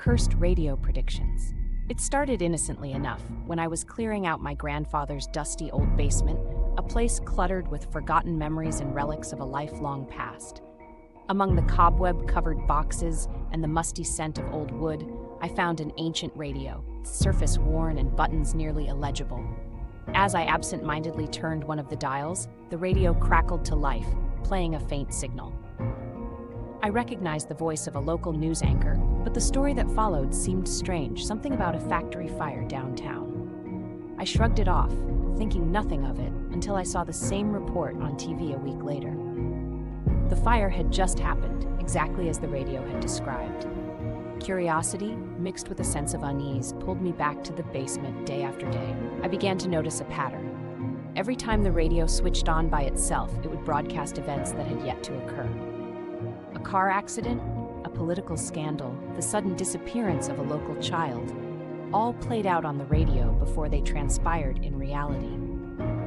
Cursed Radio Predictions. It started innocently enough when I was clearing out my grandfather's dusty old basement, a place cluttered with forgotten memories and relics of a lifelong past. Among the cobweb-covered boxes and the musty scent of old wood, I found an ancient radio, surface worn and buttons nearly illegible. As I absent-mindedly turned one of the dials, the radio crackled to life, playing a faint signal. I recognized the voice of a local news anchor, but the story that followed seemed strange, something about a factory fire downtown. I shrugged it off, thinking nothing of it, until I saw the same report on TV a week later. The fire had just happened, exactly as the radio had described. Curiosity, mixed with a sense of unease, pulled me back to the basement day after day. I began to notice a pattern. Every time the radio switched on by itself, it would broadcast events that had yet to occur. A car accident, a political scandal, the sudden disappearance of a local child, all played out on the radio before they transpired in reality.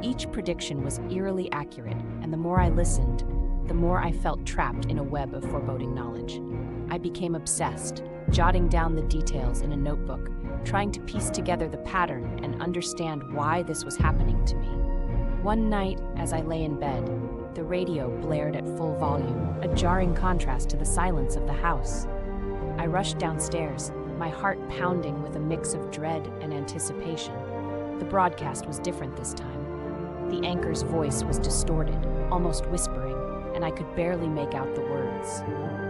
Each prediction was eerily accurate, and the more I listened, the more I felt trapped in a web of foreboding knowledge. I became obsessed, jotting down the details in a notebook, trying to piece together the pattern and understand why this was happening to me. One night, as I lay in bed, the radio blared at full volume, a jarring contrast to the silence of the house. I rushed downstairs, my heart pounding with a mix of dread and anticipation. The broadcast was different this time. The anchor's voice was distorted, almost whispering, and I could barely make out the words.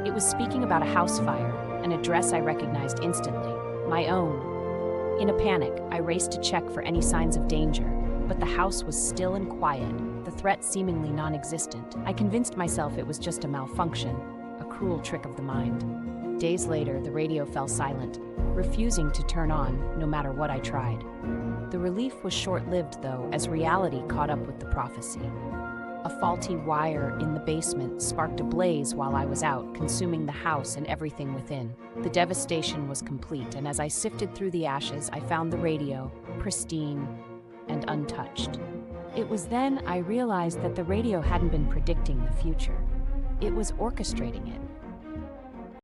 It was speaking about a house fire, an address I recognized instantly, my own. In a panic, I raced to check for any signs of danger, but the house was still and quiet, the threat seemingly non-existent. I convinced myself it was just a malfunction, a cruel trick of the mind. Days later, the radio fell silent, refusing to turn on no matter what I tried. The relief was short-lived, though, as reality caught up with the prophecy. A faulty wire in the basement sparked a blaze while I was out, consuming the house and everything within. The devastation was complete, and as I sifted through the ashes, I found the radio, pristine and untouched. It was then I realized that the radio hadn't been predicting the future. It was orchestrating it.